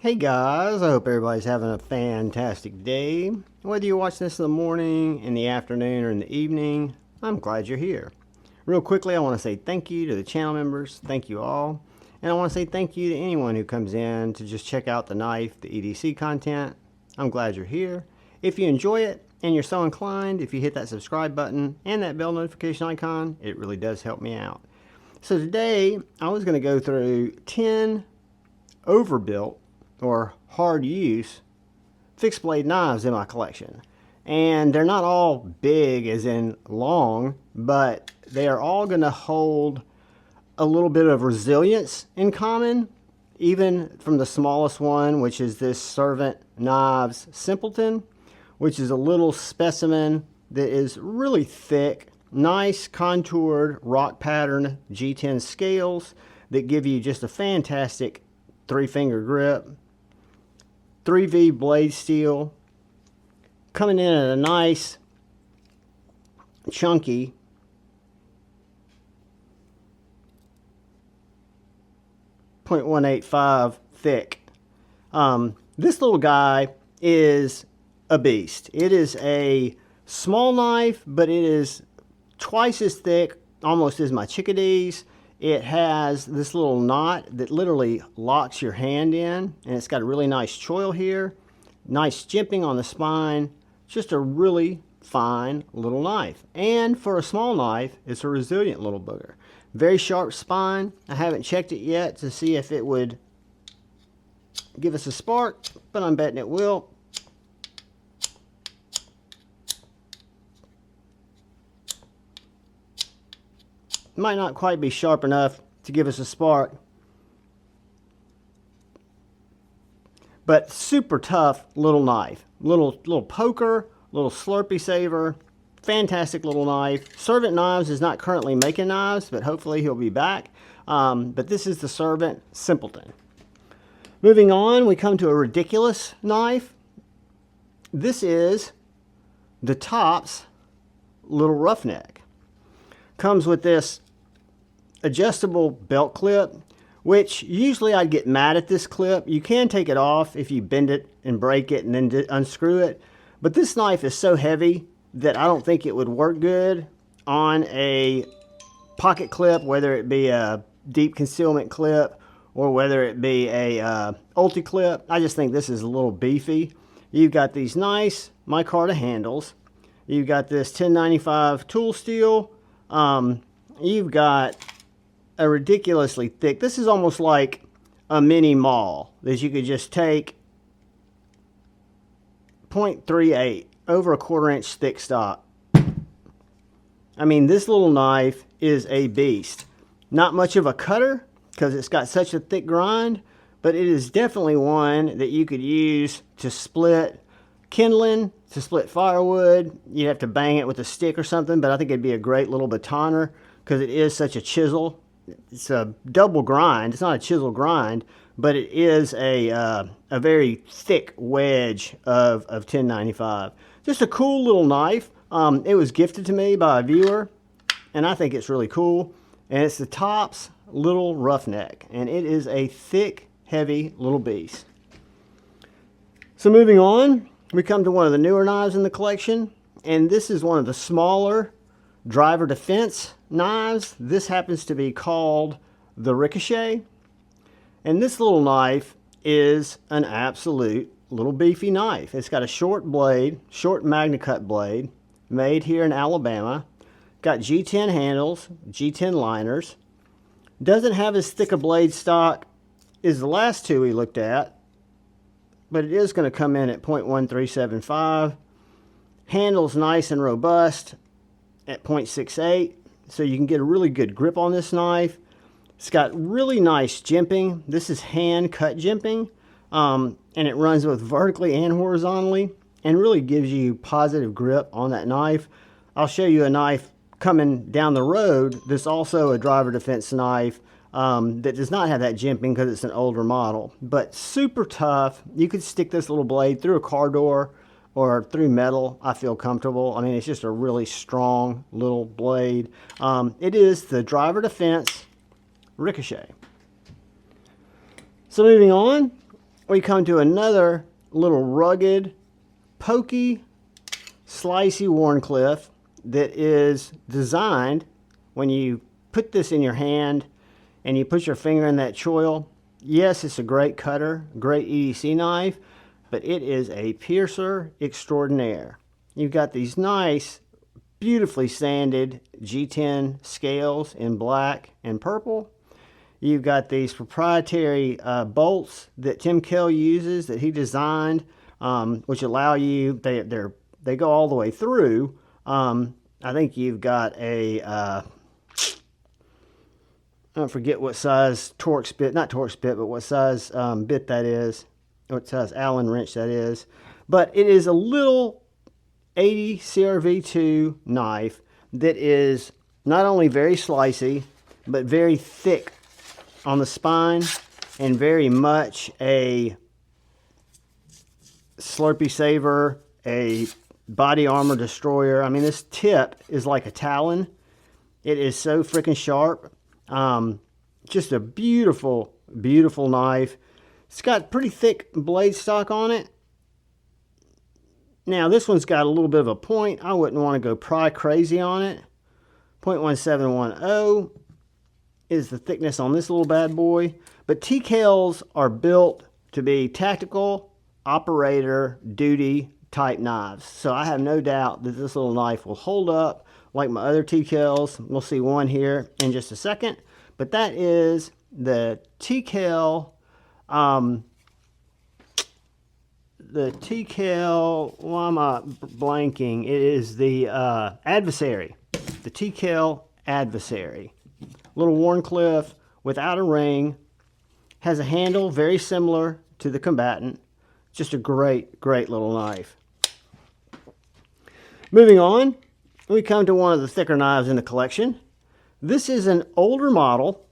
Hey guys, I hope everybody's having a fantastic day. Whether you're watching this in the morning, in the afternoon, or in the evening, I'm glad you're here. Real quickly, I want to say thank you to the channel members. Thank you all. And I want to say thank you to anyone who comes in to just check out the knife, the EDC content. I'm glad you're here. If you enjoy it and you're so inclined, if you hit that subscribe button and that bell notification icon, it really does help me out. So today, I was going to go through 10 overbuilt or hard use fixed blade knives in my collection. And they're not all big as in long, but they are all going to hold a little bit of resilience in common, even from the smallest one, which is this Servant Knives Simpleton, which is a little specimen that is really thick, nice contoured rock pattern G10 scales that give you just a fantastic 3-finger grip. 3V blade steel, coming in at a nice chunky 0.185 thick. This little guy is a beast. It is a small knife, but it is twice as thick, almost as my chickadees. It has this little knot that literally locks your hand in, and it's got a really nice choil here, nice jimping on the spine, just a really fine little knife. And for a small knife, it's a resilient little booger. Very sharp spine. I haven't checked it yet to see if it would give us a spark, but I'm betting it will. Might not quite be sharp enough to give us a spark, but super tough little knife. Little poker, little slurpy saver, fantastic little knife. Servant Knives is not currently making knives, but hopefully he'll be back. But this is the Servant Simpleton. Moving on, we come to a ridiculous knife. This is the Tops Lil Roughneck. Comes with this adjustable belt clip, which usually I'd get mad at this clip. You can take it off if you bend it and break it and then unscrew it. But this knife is so heavy that I don't think it would work good on a pocket clip, whether it be a deep concealment clip or whether it be a ulti clip. I just think this is a little beefy. You've got these nice micarta handles. You've got this 1095 tool steel. You've got a ridiculously thick, this is almost like a mini maul that you could just take 0.38 over a 1/4 inch thick stock. I mean, this little knife is a beast. Not much of a cutter because it's got such a thick grind, but it is definitely one that you could use to split kindling, to split firewood. You'd have to bang it with a stick or something, but I think it'd be a great little batoner because it is such a chisel. It's a double grind. It's not a chisel grind, but it is a very thick wedge of 1095. Just a cool little knife. It was gifted to me by a viewer, and I think it's really cool. And it's the Tops Lil Roughneck, and it is a thick, heavy little beast. So moving on, we come to one of the newer knives in the collection, and this is one of the smaller driver defense knives. This happens to be called the Ricochet, and this little knife is an absolute little beefy knife. It's got a short blade, short MagnaCut blade, made here in Alabama. Got G10 handles, G10 liners. Doesn't have as thick a blade stock as the last two we looked at, but it is going to come in at 0.1375. Handle's nice and robust at 0.68, so you can get a really good grip on this knife. It's got really nice jimping. This is hand cut jimping, and it runs both vertically and horizontally and really gives you positive grip on that knife. I'll show you a knife coming down the road that's also a driver defense knife that does not have that jimping because it's an older model, but super tough. You could stick this little blade through a car door or through metal. I feel comfortable. I mean, it's just a really strong little blade. It is the driver defense Ricochet. So moving on, we come to another little rugged, pokey, slicey Wharncliffe that is designed, when you put this in your hand and you put your finger in that choil, yes, it's a great cutter, great EDC knife, but it is a piercer extraordinaire. You've got these nice, beautifully sanded G10 scales in black and purple. You've got these proprietary bolts that T.Kell uses, that he designed, which allow you, they go all the way through. I think you've got a, I don't forget what size Torx bit, not Torx bit, but what size bit that is, what size Allen wrench that is. But it is a little 80 CRV2 knife that is not only very slicey, but very thick on the spine and very much a Slurpee saver, a body armor destroyer. I mean, this tip is like a talon. It is so freaking sharp. Just a beautiful, beautiful knife. It's got pretty thick blade stock on it. Now, this one's got a little bit of a point. I wouldn't want to go pry crazy on it. 0.1710 is the thickness on this little bad boy. But T.Kells are built to be tactical, operator, duty type knives. So I have no doubt that this little knife will hold up like my other T.Kells. We'll see one here in just a second. But that is the T.Kell, why am I blanking? It is the Adversary, the T.Kell Adversary. Little Wharncliffe without a ring, has a handle very similar to the Combatant. Just a great, great little knife. Moving on, we come to one of the thicker knives in the collection. This is an older model,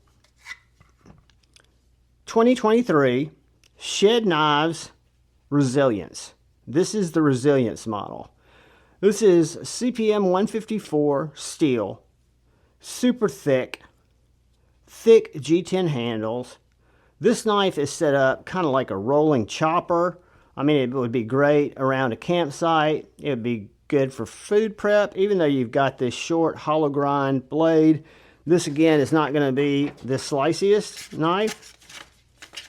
2023 Shed Knives Resilience. This is the Resilience model. This is CPM 154 steel, super thick G10 handles. This knife is set up kind of like a rolling chopper. I mean, it would be great around a campsite. It would be good for food prep, even though you've got this short hollow grind blade. This again is not going to be the sliciest knife.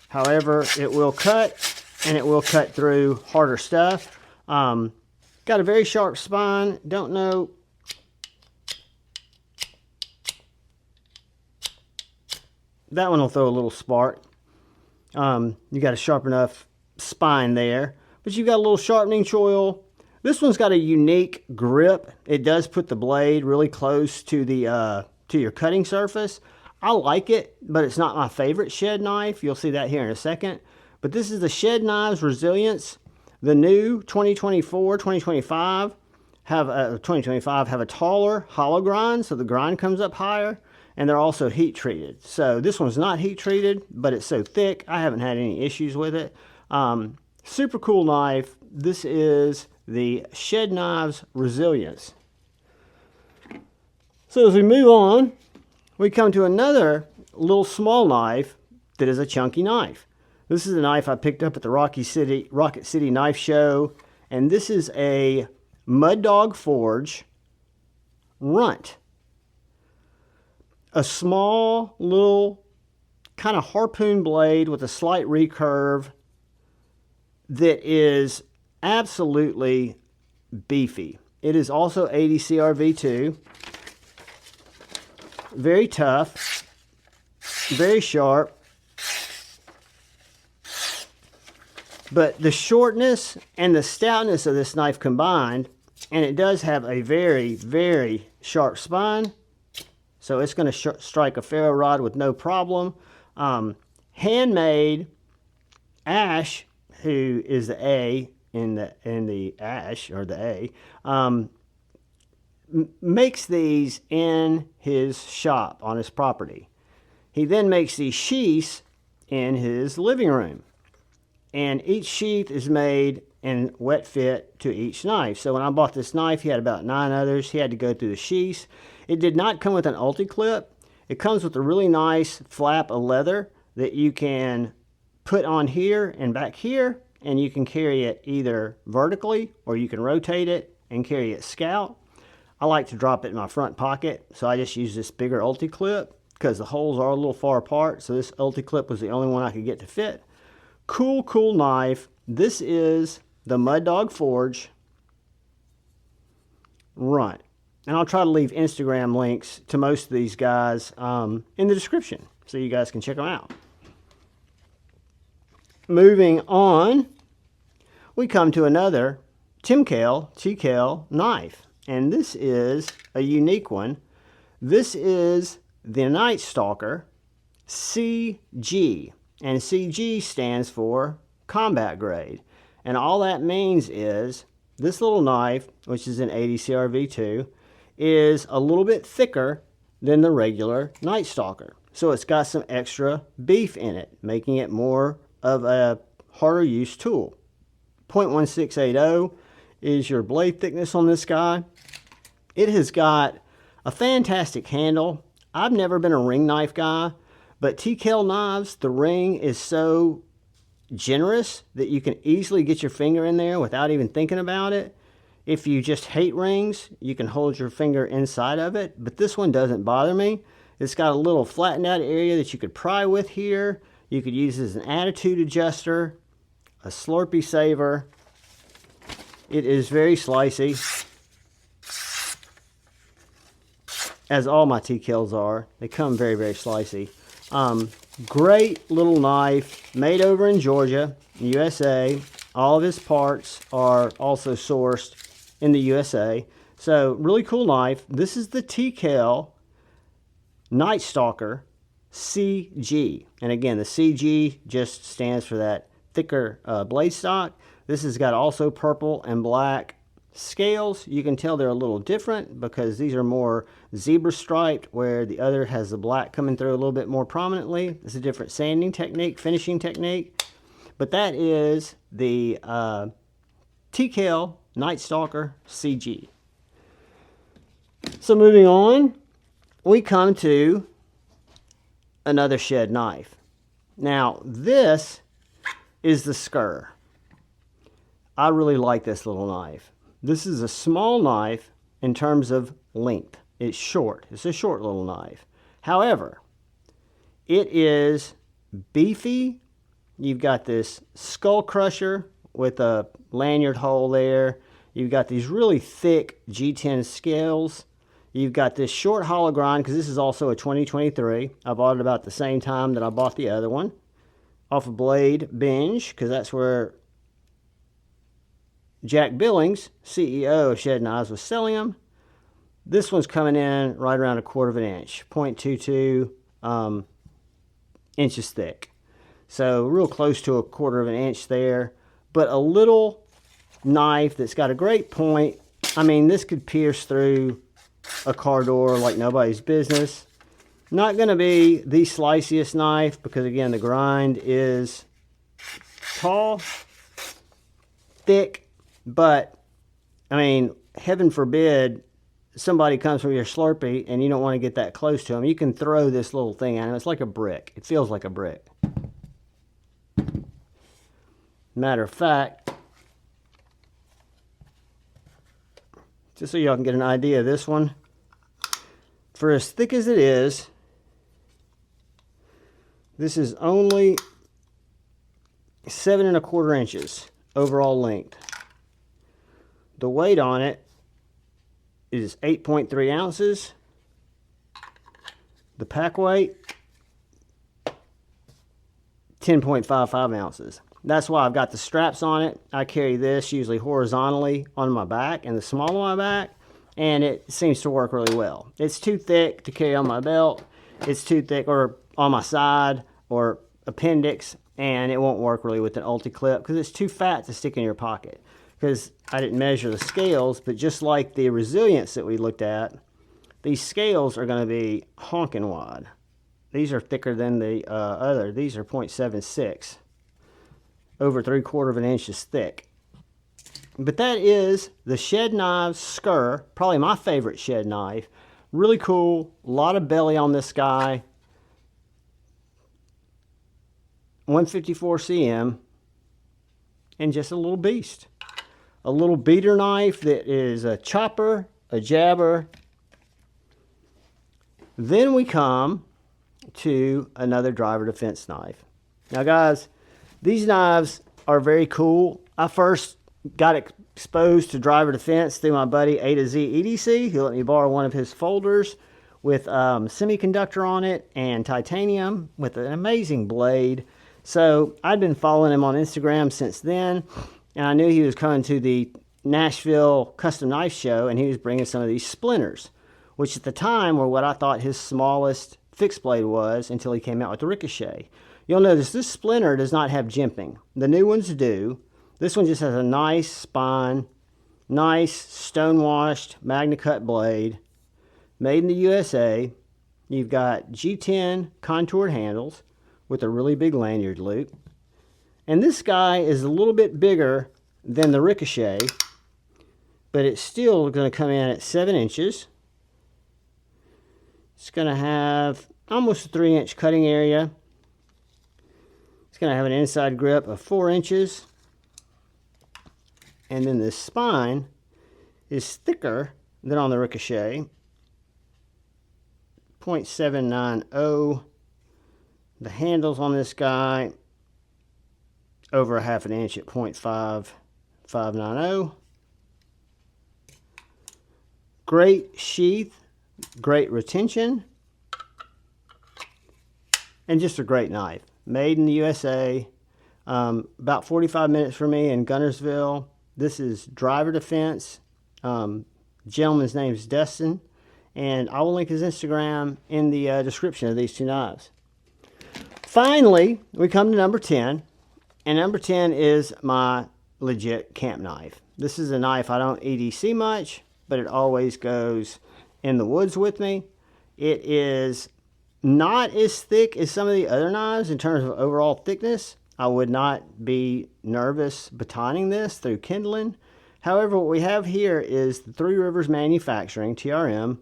However, it will cut, and it will cut through harder stuff. Got a very sharp spine. Don't know. That one will throw a little spark. You got a sharp enough spine there, but you've got a little sharpening choil. This one's got a unique grip. It does put the blade really close to the to your cutting surface. I like it, but it's not my favorite shed knife. You'll see that here in a second. But this is the Shed Knives Resilience. The new 2024, 2025 have a taller hollow grind, so the grind comes up higher, and they're also heat treated. So this one's not heat treated, but it's so thick, I haven't had any issues with it. Super cool knife. This is the Shed Knives Resilience. So as we move on, we come to another little small knife that is a chunky knife. This is a knife I picked up at the Rocket City Knife Show, and this is a Dog Forge Runt. A small little kind of harpoon blade with a slight recurve that is absolutely beefy. It is also 80 CRV2. Very tough, very sharp, but the shortness and the stoutness of this knife combined, and it does have a very, very sharp spine, so it's going to strike a ferro rod with no problem. Handmade. Ash, who is the A in the Ash, or the A, makes these in his shop on his property. He then makes these sheaths in his living room, and each sheath is made and wet fit to each knife. So when I bought this knife, he had about 9 others. He had to go through the sheaths. It did not come with an ulti clip. It comes with a really nice flap of leather that you can put on here and back here, and you can carry it either vertically or you can rotate it and carry it scout. I like to drop it in my front pocket, so I just use this bigger ulti clip because the holes are a little far apart, so this ulti clip was the only one I could get to fit. Cool, cool knife. This is the Dog Forge Runt. And I'll try to leave Instagram links to most of these guys in the description so you guys can check them out. Moving on, we come to another T.Kell knife. And this is a unique one. This is the Nightstalker CG. And CG stands for combat grade. And all that means is this little knife, which is an 80 CRV2, is a little bit thicker than the regular Nightstalker. So it's got some extra beef in it, making it more of a harder use tool. 0.1680 is your blade thickness on this guy. It has got a fantastic handle. I've never been a ring knife guy, but T.Kell knives, the ring is so generous that you can easily get your finger in there without even thinking about it. If you just hate rings, you can hold your finger inside of it, but this one doesn't bother me. It's got a little flattened out area that you could pry with here. You could use it as an attitude adjuster, a Slurpee saver. It is very slicey, as all my T.Kells are. They come very, very slicey. Great little knife, made over in Georgia, USA. All of his parts are also sourced in the USA. So, really cool knife. This is the T.Kell Nightstalker CG. And again, the CG just stands for that thicker blade stock. This has got also purple and black scales. You can tell they're a little different because these are more zebra striped, where the other has the black coming through a little bit more prominently. It's a different sanding technique, finishing technique. But that is the T.Kell Nightstalker CG. So moving on, we come to another shed knife. Now this is the Skur. I really like this little knife. This is a small knife in terms of length. It's short. It's a short little knife. However, it is beefy. You've got this skull crusher with a lanyard hole there. You've got these really thick G10 scales. You've got this short hollow grind, because this is also a 2023. I bought it about the same time that I bought the other one off of Blade Binge, because that's where Jack Billings, CEO of Shed Knives, was selling them. This one's coming in right around 1/4 inch, 0.22 inches thick. So real close to 1/4 inch there, but a little knife that's got a great point. I mean, this could pierce through a car door like nobody's business. Not going to be the sliciest knife because, again, the grind is tall, thick, but, I mean, heaven forbid somebody comes from your Slurpee and you don't want to get that close to them. You can throw this little thing at them. It's like a brick. It feels like a brick. Matter of fact, just so y'all can get an idea of this one, for as thick as it is, this is only 7 1/4 inches overall length. The weight on it is 8.3 ounces. The pack weight, 10.55 ounces. That's why I've got the straps on it. I carry this usually horizontally on my back and the small on my back, and it seems to work really well. It's too thick to carry on my belt. It's too thick or on my side or appendix, and it won't work really with an ulti clip because it's too fat to stick in your pocket. Because I didn't measure the scales, but just like the resilience that we looked at, these scales are going to be honking wide. These are thicker than the other. These are 0.76. Over 3/4 inches thick. But that is the Shed Knives Skur, probably my favorite shed knife. Really cool, a lot of belly on this guy. 154 cm, and just a little beast. A little beater knife that is a chopper, a jabber. Then we come to another driver defense knife. Now guys, these knives are very cool. I first got exposed to driver defense through my buddy A to Z EDC. He let me borrow one of his folders with semiconductor on it and titanium with an amazing blade. So I'd been following him on Instagram since then, and I knew he was coming to the Nashville Custom Knife Show, and he was bringing some of these Splinters, which at the time were what I thought his smallest fixed blade was until he came out with the Ricochet. You'll notice this Splinter does not have jimping. The new ones do. This one just has a nice spine, nice stone-washed Magna-Cut blade, made in the USA. You've got G10 contoured handles with a really big lanyard loop. And this guy is a little bit bigger than the Ricochet, but it's still going to come in at 7 inches. It's going to have almost a 3-inch cutting area. It's going to have an inside grip of 4 inches. And then the spine is thicker than on the Ricochet. 0.790. The handles on this guy over a half an inch at 0.5590. Great sheath, great retention, and just a great knife. Made in the USA. About 45 minutes for me in Gunnersville. This is driver defense. Gentleman's name is Dustin, and I will link his Instagram in the description of these two knives. Finally, we come to number 10, and number 10 is my legit camp knife. This is a knife I don't EDC much, but it always goes in the woods with me. It is not as thick as some of the other knives in terms of overall thickness. I would not be nervous batoning this through kindling. However, what we have here is the Three Rivers Manufacturing, TRM,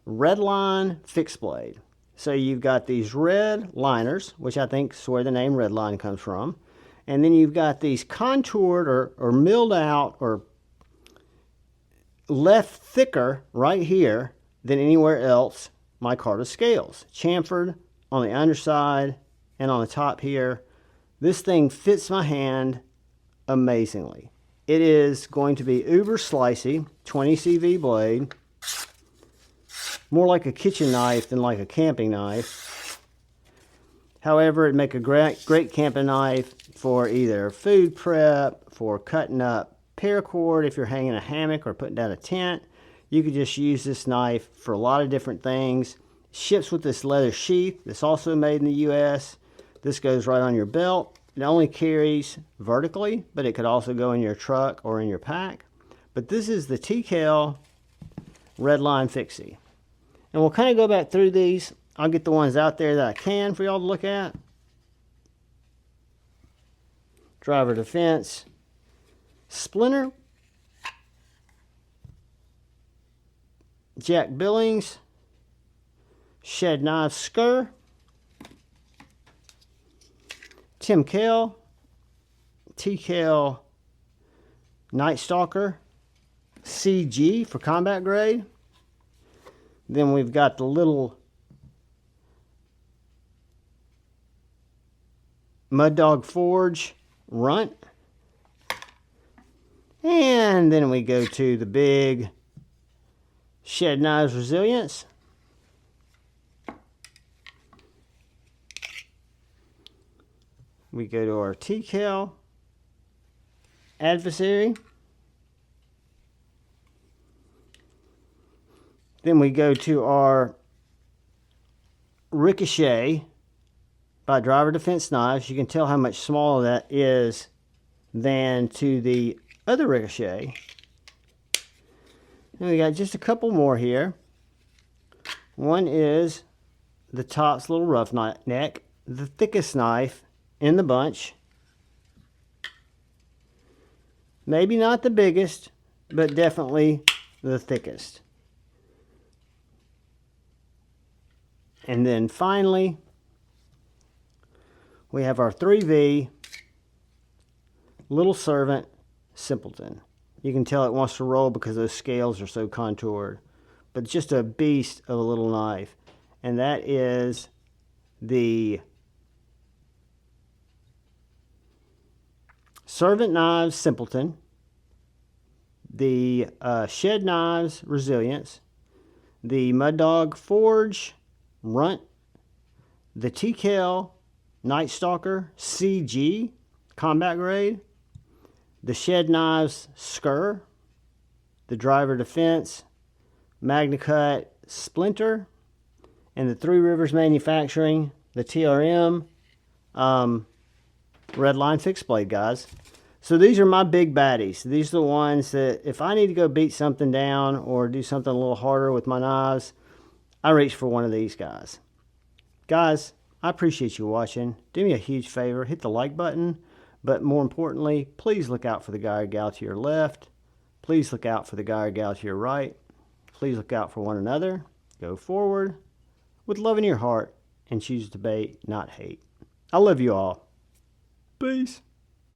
redline fixed blade. So you've got these red liners, which I think is where the name redline comes from. And then you've got these contoured or milled out or left thicker right here than anywhere else micarta scales. Chamfered on the underside and on the top here. This thing fits my hand amazingly. It is going to be uber slicey, 20 CV blade. More like a kitchen knife than like a camping knife. However, it'd make a great camping knife for either food prep, for cutting up paracord if you're hanging a hammock or putting down a tent. You could just use this knife for a lot of different things. Ships with this leather sheath. It's also made in the US. This goes right on your belt. It only carries vertically, but it could also go in your truck or in your pack. But this is the T.Kell Redline Fixie. And we'll kind of go back through these. I'll get the ones out there that I can for y'all to look at. Driver defense. Splinter. Jack Billings. Shed Knife Skur. T.Kell. T.Kell Nightstalker. CG for combat grade. Then we've got the little Dog Forge Runt. And then we go to the big Shed Knives Resilience. We go to our T.Kell Adversary. Then we go to our Ricochet by Driver Defense Knives. You can tell how much smaller that is than to the other Ricochet. And we got just a couple more here. One is the Topps Lil Roughneck, the thickest knife in the bunch. Maybe not the biggest, but definitely the thickest. And then finally, we have our 3V Little Servant Simpleton. You can tell it wants to roll because those scales are so contoured. But it's just a beast of a little knife. And that is the Servant Knives Simpleton, the Shed Knives Resilience, the Dog Forge Runt, the T.Kell Nightstalker CG Combat Grade, the Shed Knives Skur, the Driver Defense MagnaCut Splinter, and the Three Rivers Manufacturing, the TRM redline fixed blade, guys. So these are my big baddies. These are the ones that if I need to go beat something down or do something a little harder with my knives, I reach for one of these guys. Guys, I appreciate you watching. Do me a huge favor, hit the like button, but more importantly, please look out for the guy or gal to your left. Please look out for the guy or gal to your right. Please look out for one another. Go forward with love in your heart and choose to debate, not hate. I love you all. Peace.